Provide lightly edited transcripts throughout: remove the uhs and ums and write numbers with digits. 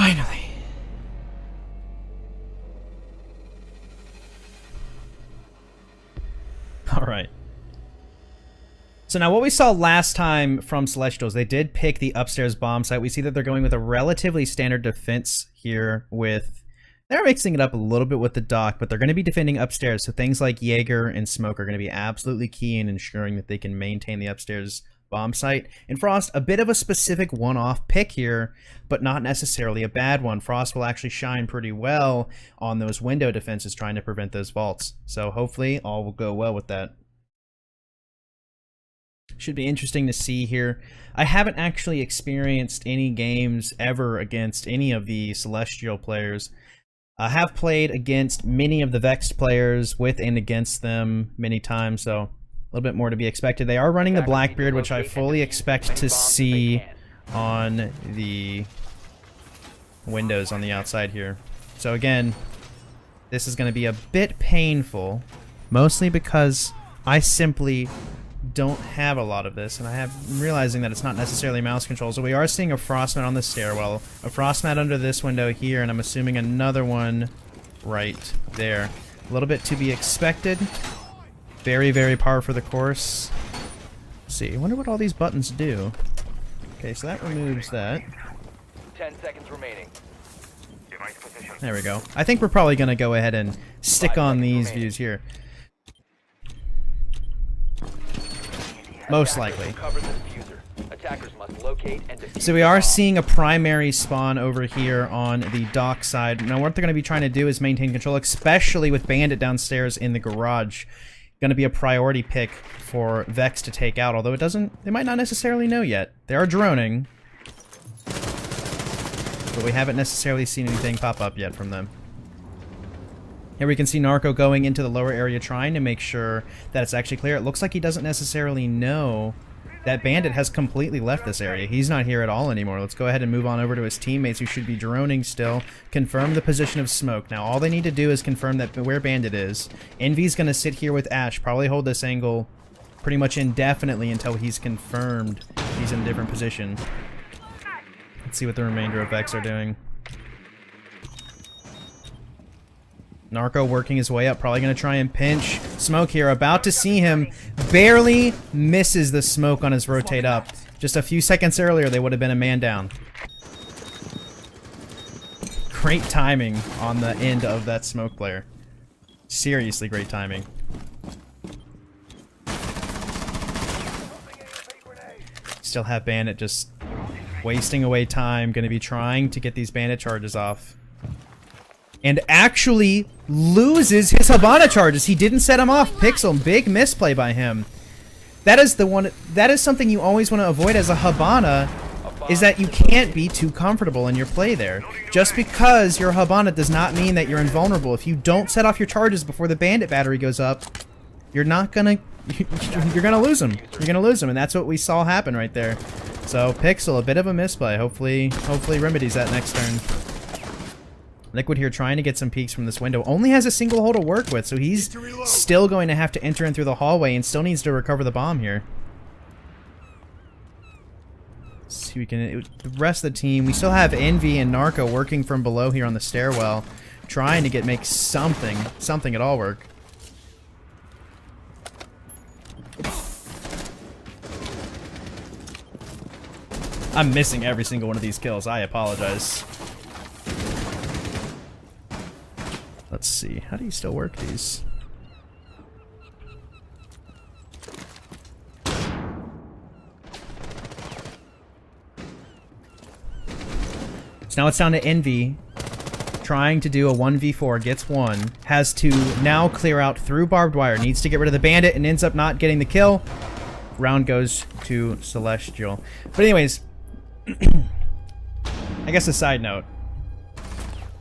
Finally. Alright. So now what we saw last time from Celestials, they did pick the upstairs bomb site. We see that they're going with a relatively standard defense here with... They're mixing it up a little bit with the dock, but they're going to be defending upstairs. So things like Jaeger and Smoke are going to be absolutely key in ensuring that they can maintain the upstairs bomb site. And Frost, a bit of a specific one-off pick here, but not necessarily a bad one. Frost will actually shine pretty well on those window defenses trying to prevent those vaults. So hopefully all will go well with that. Should be interesting to see here. I haven't actually experienced any games ever against any of the Celestial players. I have played against many of the VexX players, with and against them many times, so a little bit more to be expected. They are running the Blackbeard, which I fully expect to see on the windows on the outside here. So again, this is going to be a bit painful, mostly because I simply don't have a lot of this, and I'm realizing that it's not necessarily mouse control. So we are seeing a frost mat on the stairwell, a frost mat under this window here, and I'm assuming another one right there. A little bit to be expected. Very, very par for the course. Let's see, I wonder what all these buttons do. Okay, so that removes that. 10 seconds remaining. There we go. I think we're probably going to go ahead and stick on these views here. Most likely. So we are seeing a primary spawn over here on the dock side. Now what they're going to be trying to do is maintain control, especially with Bandit downstairs in the garage. Going to be a priority pick for Vex to take out, although they might not necessarily know yet. They are droning, but we haven't necessarily seen anything pop up yet from them. Here we can see Narco going into the lower area trying to make sure that it's actually clear. It looks like he doesn't necessarily know that Bandit has completely left this area. He's not here at all anymore. Let's go ahead and move on over to his teammates who should be droning still. Confirm the position of Smoke. Now all they need to do is confirm that where Bandit is. Envy's going to sit here with Ash, probably hold this angle pretty much indefinitely until he's confirmed he's in a different position. Let's see what the remainder of Vex are doing. Narco working his way up, probably going to try and pinch Smoke here. About to see him, barely misses the smoke on his rotate up. Just a few seconds earlier, they would have been a man down. Great timing on the end of that smoke player. Seriously great timing. Still have Bandit just wasting away time, going to be trying to get these Bandit charges off. And actually loses his Habana charges. He didn't set him off. Pixel, big misplay by him. That is the one. That is something you always want to avoid as a Habana, is that you can't be too comfortable in your play there. Just because you're Habana does not mean that you're invulnerable. If you don't set off your charges before the Bandit battery goes up, you're not gonna. You're gonna lose them. You're gonna lose them, and that's what we saw happen right there. So Pixel, a bit of a misplay. Hopefully remedies that next turn. Liquid here trying to get some peeks from this window. Only has a single hole to work with, so he's still going to have to enter in through the hallway and still needs to recover the bomb here. Let's see, we can. The rest of the team, we still have Envy and Narco working from below here on the stairwell, trying to make something at all work. I'm missing every single one of these kills. I apologize. Let's see. How do you still work these? So now it's down to Envy. Trying to do a 1v4. Gets one. Has to now clear out through barbed wire. Needs to get rid of the Bandit and ends up not getting the kill. Round goes to Celestial. But anyways, I guess a side note.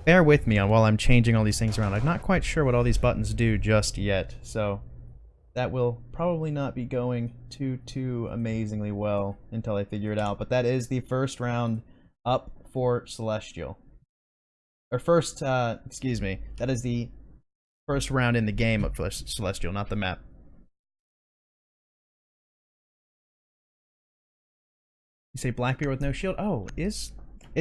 Bear with me on while I'm changing all these things around. I'm not quite sure what all these buttons do just yet, so that will probably not be going too amazingly well until I figure it out. But that is the first round up for Celestial. Or first, excuse me, that is the first round in the game up for Celestial, not the map. You say Blackbeard with no shield? Oh, is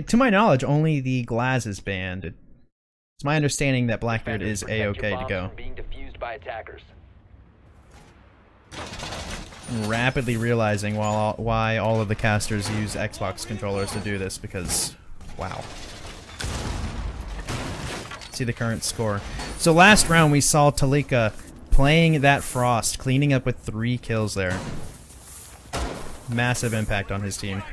To my knowledge, only the Glass is banned. It's my understanding that Blackbeard is A-okay to go. Being defused by attackers. Rapidly realizing why all of the casters use Xbox controllers to do this, because, wow. See the current score. So last round we saw Talika playing that Frost, cleaning up with 3 kills there. Massive impact on his team.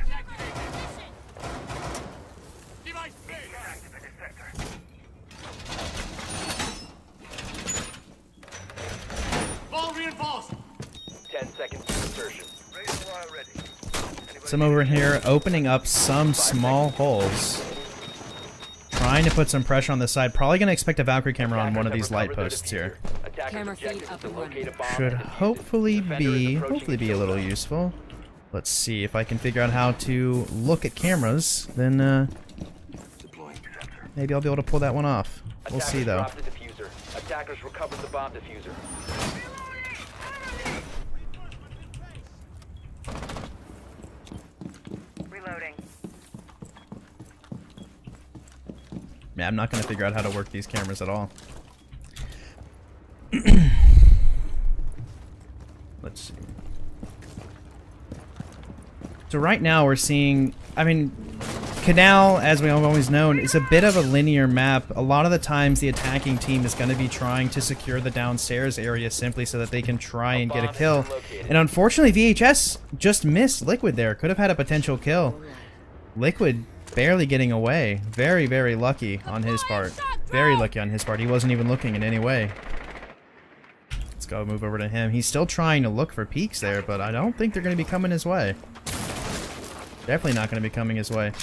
Some over here opening up some small holes. Trying to put some pressure on the side. Probably going to expect a Valkyrie camera on one of these light posts here. Camera feed up and running. Should hopefully be a little useful. Let's see if I can figure out how to look at cameras. Then maybe I'll be able to pull that one off. We'll see though. Attackers recovered the bomb diffuser. Yeah, I'm not going to figure out how to work these cameras at all. Let's see. So right now we're seeing, I mean, Canal, as we have always known, is a bit of a linear map. A lot of the times the attacking team is going to be trying to secure the downstairs area simply so that they can try and get a kill. And unfortunately, VHS just missed Liquid there. Could have had a potential kill. Liquid barely getting away. Very, very lucky on his part. Very lucky on his part. He wasn't even looking in any way. Let's go move over to him. He's still trying to look for peeks there, but I don't think they're going to be coming his way. Definitely not going to be coming his way.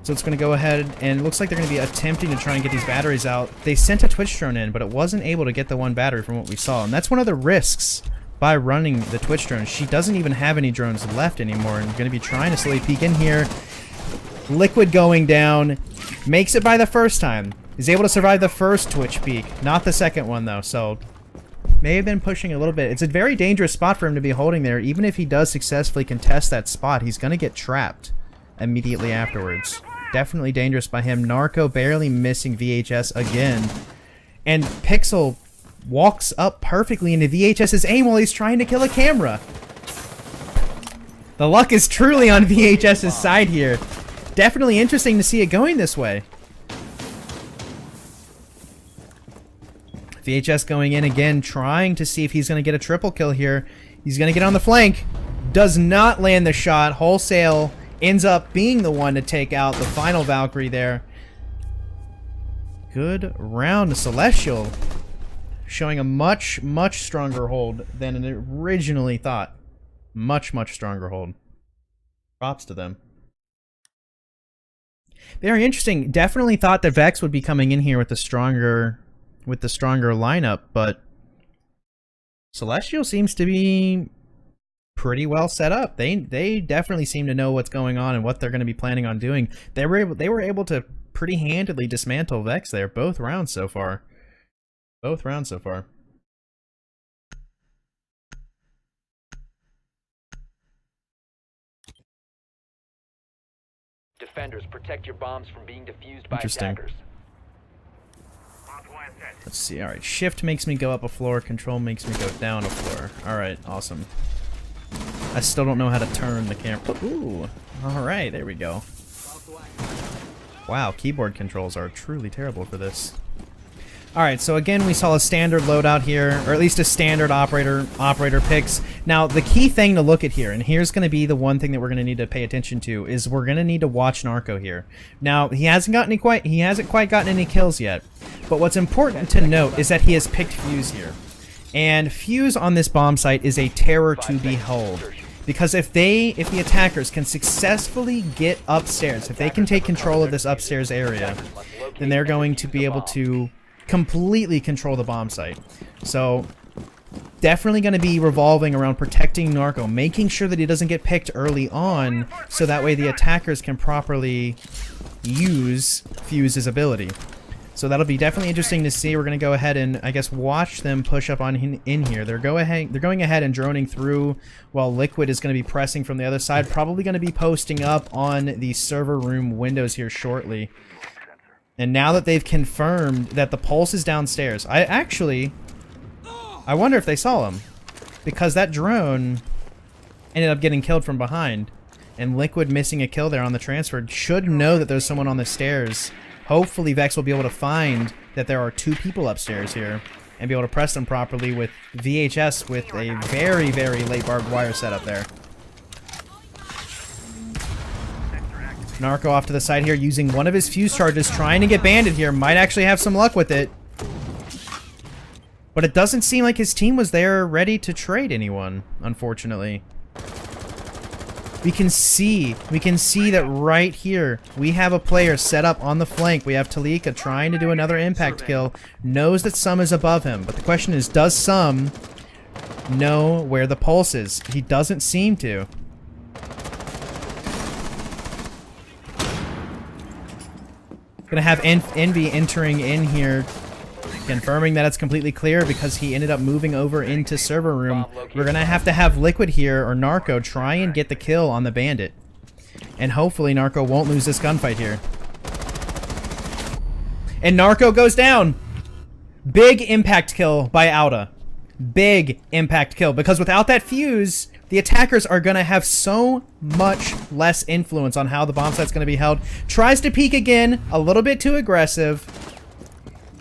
So it's going to go ahead, and it looks like they're going to be attempting to try and get these batteries out. They sent a Twitch drone in, but it wasn't able to get the one battery from what we saw. And that's one of the risks by running the Twitch drone. She doesn't even have any drones left anymore, and going to be trying to slowly peek in here. Liquid going down, makes it by the first time. Is able to survive the first Twitch peek, not the second one though, so may have been pushing a little bit. It's a very dangerous spot for him to be holding there. Even if he does successfully contest that spot, he's going to get trapped immediately afterwards. Definitely dangerous by him. Narco barely missing VHS again. And Pixel walks up perfectly into VHS's aim while he's trying to kill a camera. The luck is truly on VHS's side here. Definitely interesting to see it going this way. VHS going in again, trying to see if he's going to get a triple kill here. He's going to get on the flank. Does not land the shot. Wholesale ends up being the one to take out the final Valkyrie there. Good round. Celestial showing a much, much stronger hold than it originally thought. Much, much stronger hold. Props to them. Very interesting. Definitely thought that Vex would be coming in here with the stronger lineup, but Celestial seems to be pretty well set up. They definitely seem to know what's going on and what they're going to be planning on doing. They were able to pretty handedly dismantle Vex there both rounds so far. Both rounds so far. Defenders, protect your bombs from being defused by attackers. Let's see. All right, shift makes me go up a floor. Control makes me go down a floor. All right, awesome. I still don't know how to turn the camera. Ooh. All right, there we go. Wow, keyboard controls are truly terrible for this. Alright, so again we saw a standard loadout here, or at least a standard operator picks. Now the key thing to look at here, and here's going to be the one thing that we're going to need to pay attention to, is we're going to need to watch Narco here. Now he hasn't quite gotten any kills yet, but what's important to note is that he has picked Fuse here. And Fuse on this bomb site is a terror to behold. Because if the attackers can successfully get upstairs, if they can take control of this upstairs area, then they're going to be able to completely control the bomb site. So definitely going to be revolving around protecting Narco, making sure that he doesn't get picked early on, so that way the attackers can properly use Fuse's ability. So that'll be definitely interesting to see. We're going to go ahead and, I guess, watch them push up on in here. They're going ahead and droning through while Liquid is going to be pressing from the other side. Probably going to be posting up on the server room windows here shortly. And now that they've confirmed that the pulse is downstairs, I wonder if they saw him. Because that drone ended up getting killed from behind. And Liquid missing a kill there on the transfer should know that there's someone on the stairs. Hopefully Vex will be able to find that there are 2 people upstairs here and be able to press them properly with VHS with a very, very late barbed wire setup there. Narco off to the side here using one of his fuse charges, trying to get banded here. Might actually have some luck with it. But it doesn't seem like his team was there ready to trade anyone, unfortunately. We can see that right here, we have a player set up on the flank. We have Talika trying to do another impact kill, knows that Sum is above him. But the question is, does Sum know where the pulse is? He doesn't seem to. Gonna have Envy entering in here, confirming that it's completely clear because he ended up moving over into server room. We're gonna have Liquid here or Narco try and get the kill on the bandit. And hopefully Narco won't lose this gunfight here. And Narco goes down! Big impact kill by Auda. Big impact kill, because without that fuse, the attackers are gonna have so much less influence on how the bomb site's gonna be held. Tries to peek again, a little bit too aggressive.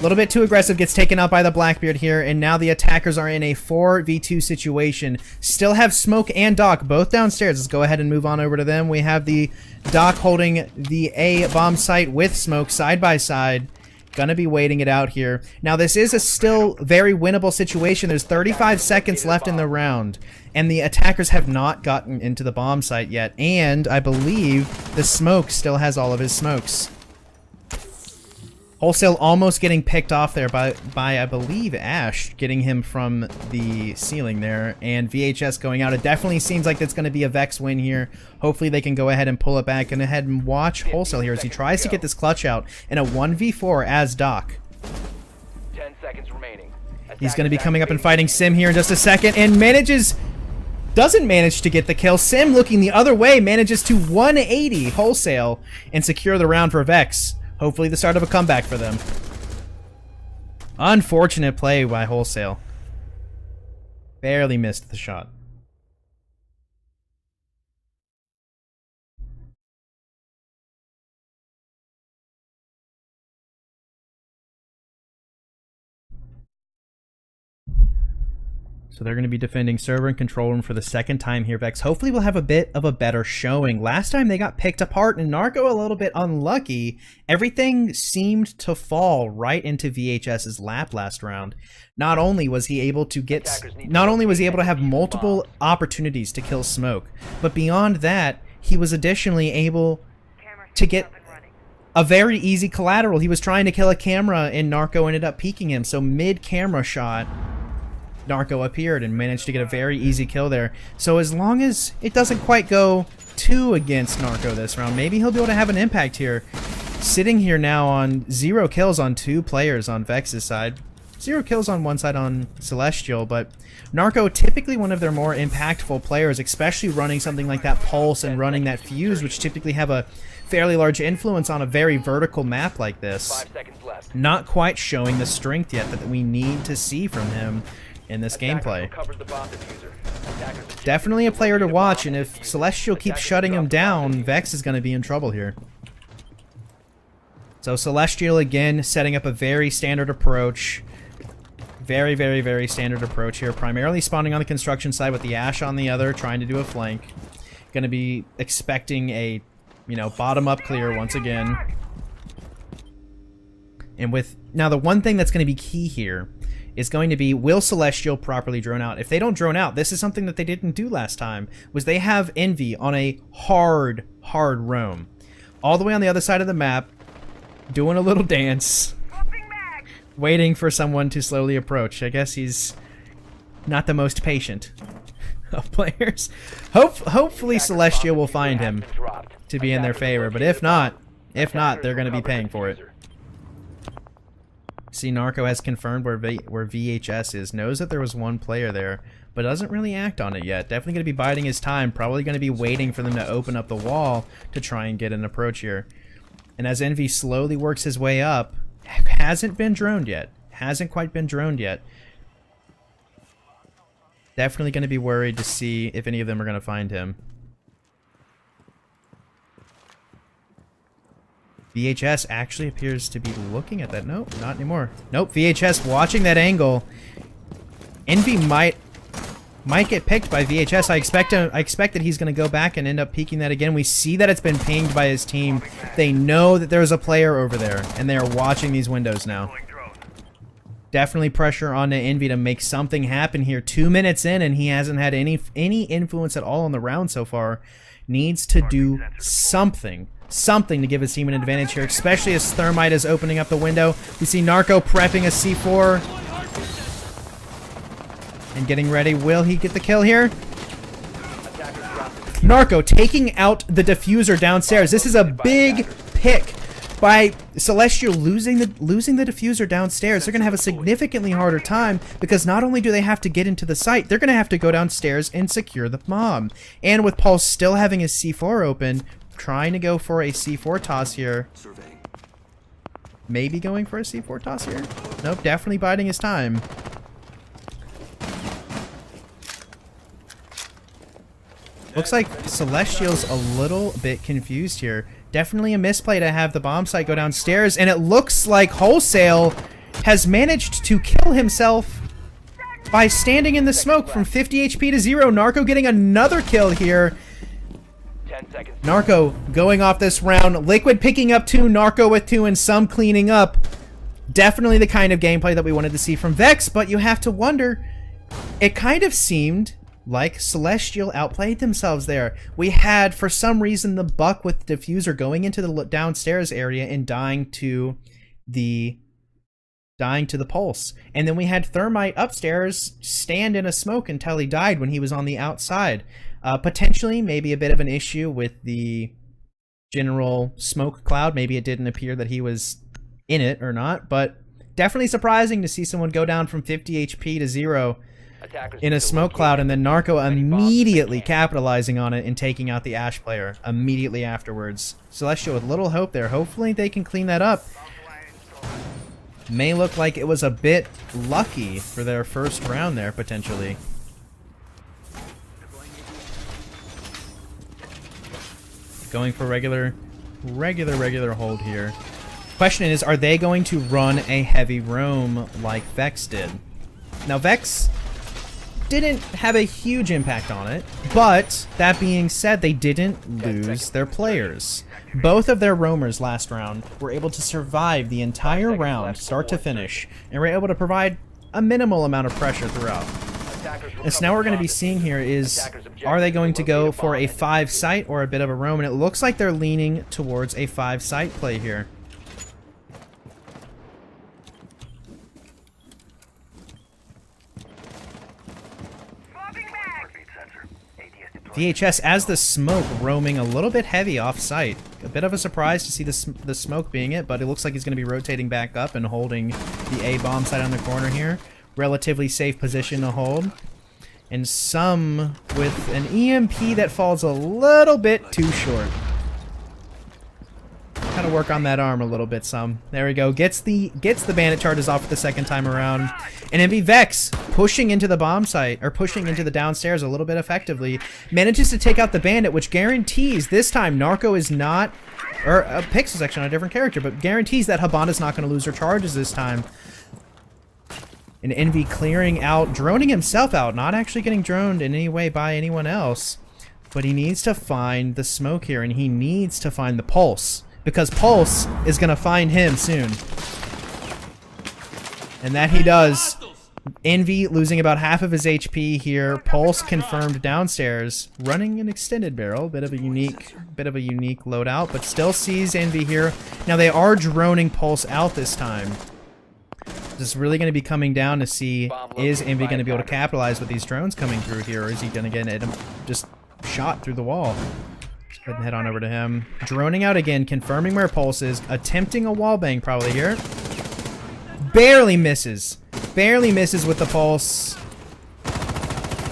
Gets taken out by the Blackbeard here, and now the attackers are in a 4v2 situation. Still have Smoke and Doc both downstairs. Let's go ahead and move on over to them. We have the Doc holding the A bomb site with Smoke side by side. Gonna be waiting it out here. Now this is a still very winnable situation. There's 35 seconds left in the round, and the attackers have not gotten into the bomb site yet. And I believe the Smoke still has all of his smokes. Wholesale almost getting picked off there by I believe Ash, getting him from the ceiling there, and VHS going out. It definitely seems like it's going to be a Vex win here. Hopefully they can go ahead and pull it back, and ahead and watch Wholesale here as he tries to get this clutch out in a 1v4 as Doc. 10 seconds remaining. He's going to be coming up and fighting Sim here in just a second, and doesn't manage to get the kill. Sim looking the other way manages to 180 Wholesale and secure the round for Vex. Hopefully the start of a comeback for them. Unfortunate play by Wholesale. Barely missed the shot. So they're going to be defending server and control room for the second time here, Vex. Hopefully we'll have a bit of a better showing. Last time they got picked apart, and Narco a little bit unlucky. Everything seemed to fall right into VHS's lap last round. Not only was he able to have multiple opportunities to kill Smoke, but beyond that, he was additionally able to get a very easy collateral. He was trying to kill a camera, and Narco ended up peeking him. So mid-camera shot, Narco appeared and managed to get a very easy kill there. So as long as it doesn't quite go 2 against Narco this round, maybe he'll be able to have an impact here. Sitting here now on 0 kills on 2 players on Vex's side. 0 kills on one side on Celestial, but Narco, typically one of their more impactful players, especially running something like that Pulse and running that Fuse, which typically have a fairly large influence on a very vertical map like this. 5 seconds left. Not quite showing the strength yet that we need to see from him in this gameplay. Definitely a player to watch, and if Celestial keeps shutting him down, Vex is going to be in trouble here. So Celestial again setting up a very standard approach. Very, very, very standard approach here. Primarily spawning on the construction side with the Ash on the other, trying to do a flank. Going to be expecting a, bottom up clear once again. And now the one thing that's going to be key here is going to be, will Celestial properly drone out? If they don't drone out, this is something that they didn't do last time, was they have Envy on a hard roam. All the way on the other side of the map, doing a little dance, waiting for someone to slowly approach. I guess he's not the most patient of players. Hopefully Celestial will find him to be in their favor, but if not, they're going to be paying for it. See, Narco has confirmed where VHS is. Knows that there was one player there, but doesn't really act on it yet. Definitely going to be biding his time. Probably going to be waiting for them to open up the wall to try and get an approach here. And as Envy slowly works his way up, hasn't been droned yet. Hasn't quite been droned yet. Definitely going to be worried to see if any of them are going to find him. VHS actually appears to be looking at that. Nope, not anymore. Nope, VHS watching that angle. Envy might get picked by VHS. I expect that he's going to go back and end up peeking that again. We see that it's been pinged by his team. They know that there's a player over there, and they are watching these windows now. Definitely pressure on Envy to make something happen here. 2 minutes in, and he hasn't had any influence at all on the round so far. Needs to do something to give his team an advantage here, especially as Thermite is opening up the window. We see Narco prepping a C4 and getting ready. Will he get the kill here? Narco taking out the diffuser downstairs. This is a big pick by Celestial losing the diffuser downstairs. They're going to have a significantly harder time because not only do they have to get into the site, they're going to have to go downstairs and secure the bomb. And with Pulse still having his C4 open, trying to go for a C4 toss here. Maybe going for a C4 toss here? Nope, definitely biding his time. Looks like Celestial's a little bit confused here. Definitely a misplay to have the bomb site go downstairs, and it looks like Wholesale has managed to kill himself by standing in the smoke from 50 HP to 0. Narco getting another kill here. 10 seconds. Narco going off this round. Liquid picking up 2, Narco with 2, and some cleaning up. Definitely the kind of gameplay that we wanted to see from Vex, but you have to wonder, it kind of seemed like Celestial outplayed themselves there. We had, for some reason, the Buck with the diffuser going into the downstairs area and dying to the Pulse. And then we had Thermite upstairs stand in a smoke until he died when he was on the outside. Potentially, maybe a bit of an issue with the general smoke cloud. Maybe it didn't appear that he was in it or not, but definitely surprising to see someone go down from 50 HP to 0 in a smoke cloud, and then Narco immediately capitalizing on it and taking out the Ash player immediately afterwards. Celestial with little hope there. Hopefully they can clean that up. May look like it was a bit lucky for their first round there, potentially. Going for regular hold here. Question is, are they going to run a heavy roam like Vex did? Now, Vex didn't have a huge impact on it, but that being said, they didn't lose their players. Both of their roamers last round were able to survive the entire round, start to finish, and were able to provide a minimal amount of pressure throughout. And so now what we're going to be seeing here is, are they going to go for a 5-site or a bit of a roam? And it looks like they're leaning towards a 5-site play here. VHS as the smoke roaming a little bit heavy off-site. A bit of a surprise to see the smoke being it, but it looks like he's going to be rotating back up and holding the A bomb site on the corner here. Relatively safe position to hold. And some with an EMP that falls a little bit too short. Kind of work on that arm a little bit, some. There we go. Gets the bandit charges off for the second time around. And MV Vex pushing into the bomb site, or pushing into the downstairs a little bit effectively. Manages to take out the bandit, which guarantees this time Narco is not, or Pixel's actually on a different character, but guarantees that Habana's not going to lose her charges this time. And Envy clearing out, droning himself out, not actually getting droned in any way by anyone else. But he needs to find the smoke here, and he needs to find the Pulse. Because Pulse is going to find him soon. And that he does. Envy losing about half of his HP here. Pulse confirmed downstairs. Running an extended barrel. Bit of a unique loadout, but still sees Envy here. Now they are droning Pulse out this time. This is really going to be coming down to see, is Envy going to be able to capitalize with these drones coming through here, or is he going to get just shot through the wall? Go ahead and head on over to him. Droning out again, confirming where Pulse is, attempting a wallbang probably here. Barely misses. Barely misses with the pulse.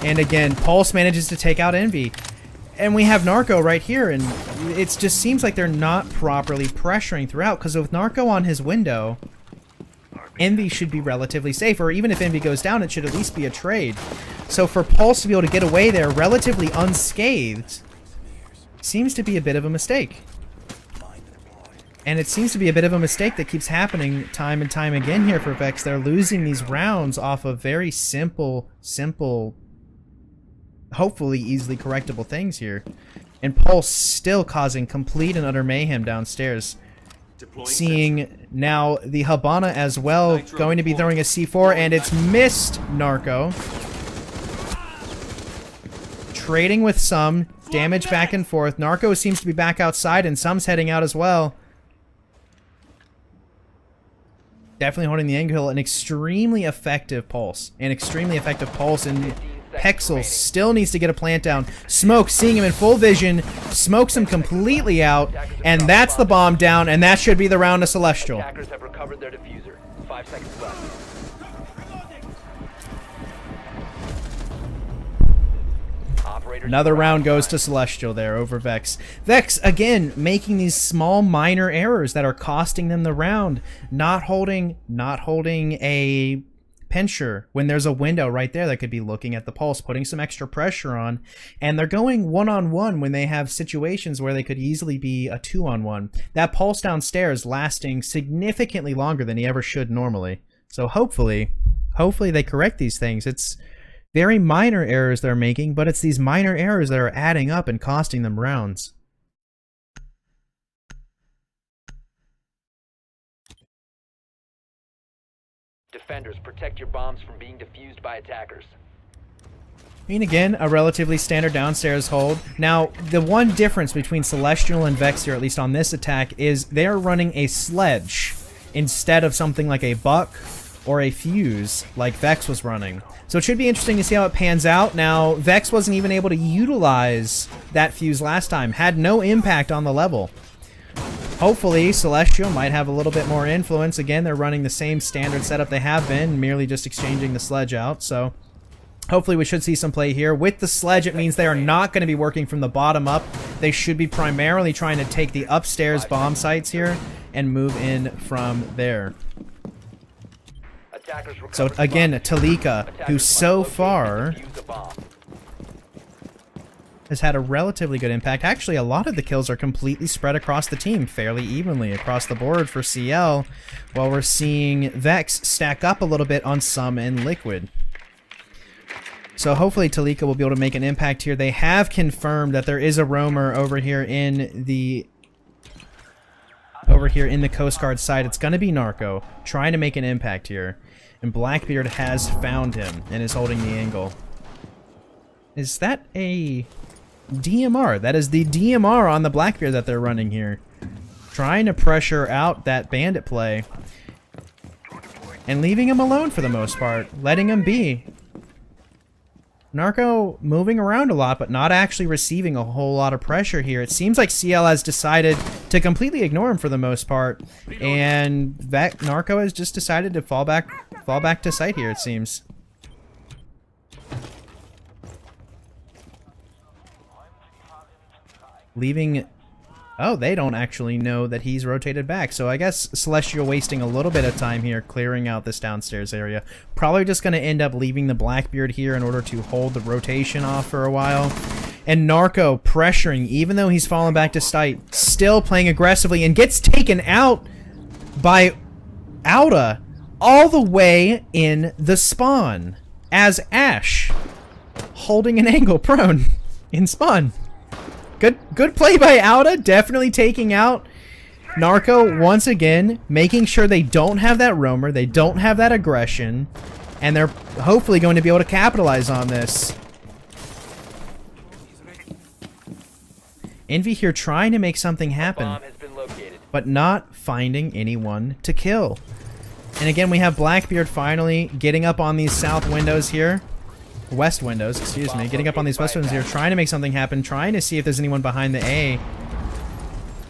And again, Pulse manages to take out Envy. And we have Narco right here, and it just seems like they're not properly pressuring throughout, because with Narco on his window, Envy should be relatively safe, or even if Envy goes down, it should at least be a trade. So for Pulse to be able to get away there relatively unscathed seems to be a bit of a mistake. And it seems to be a bit of a mistake that keeps happening time and time again here for Vex. They're losing these rounds off of very simple, hopefully easily correctable things here. And Pulse still causing complete and utter mayhem downstairs. Seeing now the Habana as well, going to be throwing a C4, and it's missed Narco. Trading with some, damage back and forth. Narco seems to be back outside, and some's heading out as well. Definitely holding the angle. An extremely effective pulse. And Hexel still needs to get a plant down. Smoke, seeing him in full vision, smokes him completely out, and that's the bomb down, and that should be the round of Celestial. Attackers have recovered their diffuser. 5 seconds left. Another round goes to Celestial there over Vex. Vex, again, making these small minor errors that are costing them the round. Not holding a pincher when there's a window right there that could be looking at the pulse, putting some extra pressure on, and they're going one-on-one when they have situations where they could easily be a two-on-one. That pulse downstairs lasting significantly longer than he ever should normally. So hopefully they correct these things. It's very minor errors they're making, but it's these minor errors that are adding up and costing them rounds. Defenders, protect your bombs from being defused by attackers. I mean, again, a relatively standard downstairs hold. Now, the one difference between Celestial and Vex here, at least on this attack, is they're running a sledge instead of something like a buck or a fuse like Vex was running. So it should be interesting to see how it pans out. Now, Vex wasn't even able to utilize that fuse last time. Had no impact on the level. Hopefully, Celestial might have a little bit more influence. Again, they're running the same standard setup they have been, merely just exchanging the sledge out. So hopefully we should see some play here. With the sledge, it means they are not going to be working from the bottom up. They should be primarily trying to take the upstairs bomb sites here and move in from there. So again, Talika, who so far has had a relatively good impact. Actually, a lot of the kills are completely spread across the team, fairly evenly across the board for CL, while we're seeing Vex stack up a little bit on some and Liquid. So hopefully Talika will be able to make an impact here. They have confirmed that there is a roamer over here in the Coast Guard side. It's going to be Narco, trying to make an impact here. And Blackbeard has found him and is holding the angle. Is that a DMR? That is the DMR on the Blackbeard that they're running here. Trying to pressure out that bandit play. And leaving him alone for the most part. Letting him be. Narco moving around a lot, but not actually receiving a whole lot of pressure here. It seems like CL has decided to completely ignore him for the most part, and Narco has just decided to fall back to site here, it seems. Leaving... Oh, they don't actually know that he's rotated back. So I guess Celestial wasting a little bit of time here clearing out this downstairs area. Probably just going to end up leaving the Blackbeard here in order to hold the rotation off for a while. And Narco pressuring, even though he's fallen back to site, still playing aggressively and gets taken out by Auda all the way in the spawn as Ash holding an angle prone in spawn. Good play by Auda, definitely taking out Narco once again, making sure they don't have that roamer, they don't have that aggression, and they're hopefully going to be able to capitalize on this. Envy here trying to make something happen, but not finding anyone to kill. And again, we have Blackbeard finally getting up on these south windows here. West windows, excuse me. Getting up on these west windows here, trying to make something happen, trying to see if there's anyone behind the A.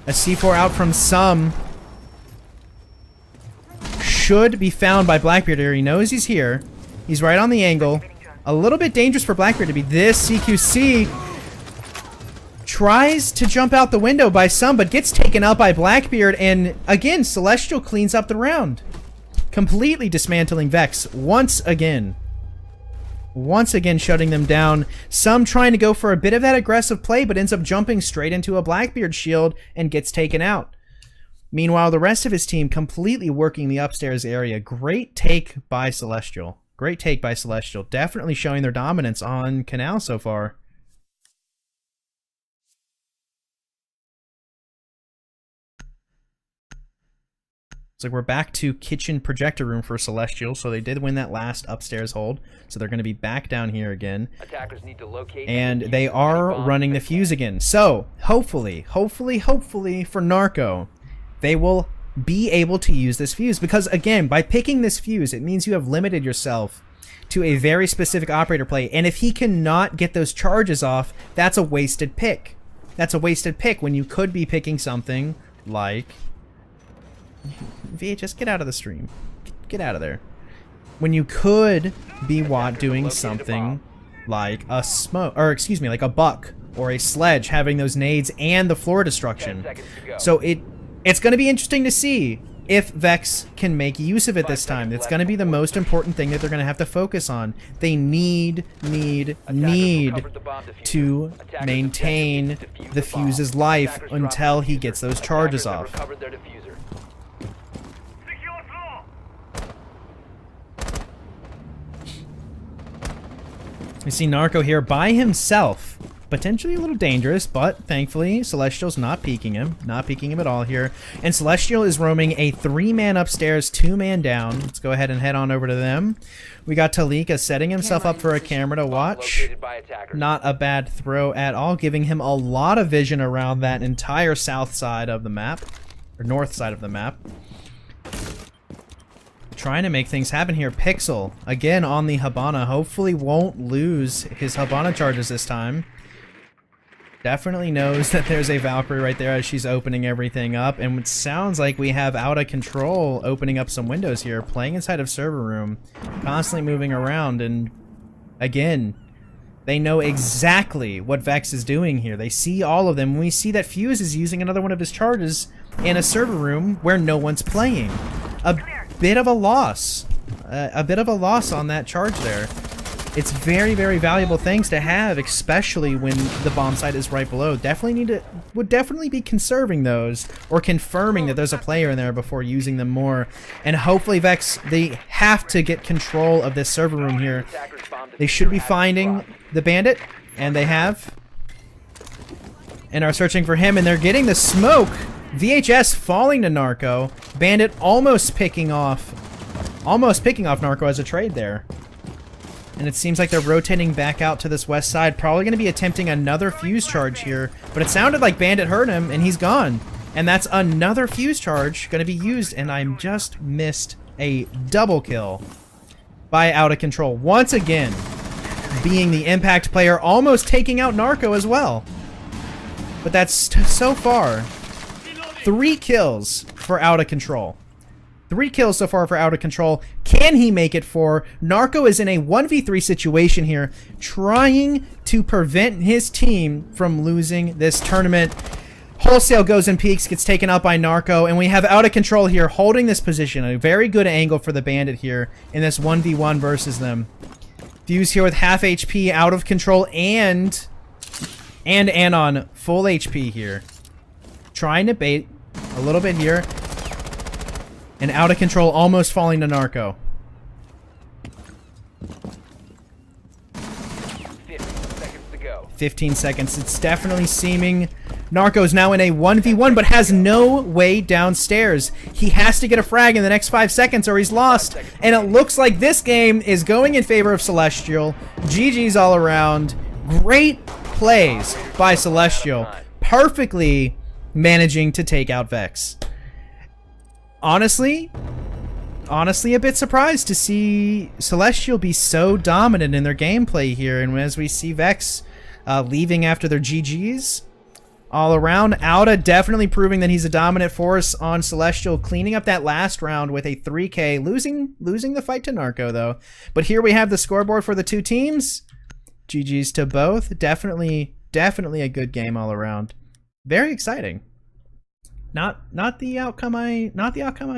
A C4 out from some. should be found by Blackbeard here. He knows he's here. He's right on the angle. A little bit dangerous for Blackbeard to be this. CQC tries to jump out the window by some, but gets taken out by Blackbeard. And again, Celestial cleans up the round. Completely dismantling Vex once again. Once again shutting them down. Some trying to go for a bit of that aggressive play, but ends up jumping straight into a Blackbeard shield and gets taken out. Meanwhile, the rest of his team completely working the upstairs area. Great take by Celestial. Great take by Celestial. Definitely showing their dominance on Canal so far. So we're back to kitchen projector room for Celestial. So they did win that last upstairs hold. So they're going to be back down here again. Attackers need to locate and they are running the fuse again. So hopefully for Narco, they will be able to use this fuse. Because again, by picking this fuse, it means you have limited yourself to a very specific operator play. And if he cannot get those charges off, that's a wasted pick. That's a wasted pick when you could be picking something like... VHS, get out of the stream. Get out of there. When you could be doing something like a smoke, or excuse me, like a buck or a sledge, having those nades and the floor destruction. So it's going to be interesting to see if Vex can make use of it this time. It's going to be the most important thing that they're going to have to focus on. They need to maintain the fuse's life until he gets those charges off. We see Narco here by himself. Potentially a little dangerous, but thankfully Celestial's not peeking him. Not peeking him at all here. And Celestial is roaming a 3-man upstairs, 2-man down. Let's go ahead and head on over to them. We got Talika setting himself up for a camera to watch. Not a bad throw at all, giving him a lot of vision around that entire south side of the map. Or north side of the map. Trying to make things happen here. Pixel, again on the Habana. Hopefully won't lose his Habana charges this time. Definitely knows that there's a Valkyrie right there as she's opening everything up. And it sounds like we have Out of Control opening up some windows here. Playing inside of server room. Constantly moving around. And again, they know exactly what Vex is doing here. They see all of them. We see that Fuse is using another one of his charges in a server room where no one's playing. A bit of a loss. A bit of a loss on that charge there. It's very, very valuable things to have, especially when the bomb site is right below. Would definitely be conserving those or confirming that there's a player in there before using them more. And hopefully Vex, they have to get control of this server room here. They should be finding the bandit, and they have. And are searching for him, and they're getting the smoke. VHS falling to Narco. Bandit almost picking off Narco as a trade there. And it seems like they're rotating back out to this west side. Probably going to be attempting another fuse charge here. But it sounded like Bandit heard him, and he's gone. And that's another fuse charge going to be used. And I just missed a double kill by Out of Control. Once again, being the impact player, almost taking out Narco as well. But that's so far 3 kills for Out of Control. 3 kills so far for Out of Control. Can he make it 4? Narco is in a 1v3 situation here, trying to prevent his team from losing this tournament. Wholesale goes and peeks, gets taken out by Narco, and we have Out of Control here holding this position. A very good angle for the Bandit here in this 1v1 versus them. Fuse here with half HP, Out of Control, and Anon full HP here. Trying to bait a little bit here. And Out of Control almost falling to Narco. 15 seconds to go. 15 seconds. It's definitely seeming Narco's now in a 1v1, but has no way downstairs. He has to get a frag in the next 5 seconds or he's lost. And it looks like this game is going in favor of Celestial. GG's all around. Great plays by Celestial. Perfectly managing to take out Vex. Honestly a bit surprised to see Celestial be so dominant in their gameplay here. And as we see Vex leaving after their GGs, all around. Auda definitely proving that he's a dominant force on Celestial, cleaning up that last round with a 3K, losing the fight to Narco though. But here we have the scoreboard for the two teams. GG's to both. Definitely a good game all around. Very exciting. Not the outcome I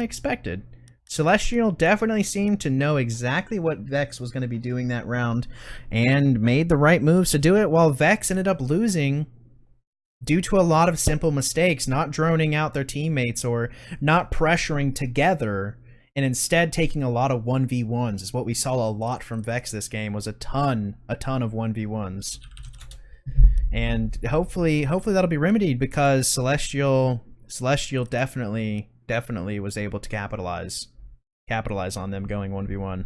expected. Celestial definitely seemed to know exactly what Vex was going to be doing that round and made the right moves to do it, while Vex ended up losing due to a lot of simple mistakes, not droning out their teammates or not pressuring together, and instead taking a lot of 1v1s. Is what we saw a lot from Vex this game, was a ton of 1v1s. And hopefully that'll be remedied, because Celestial definitely was able to capitalize on them going 1v1.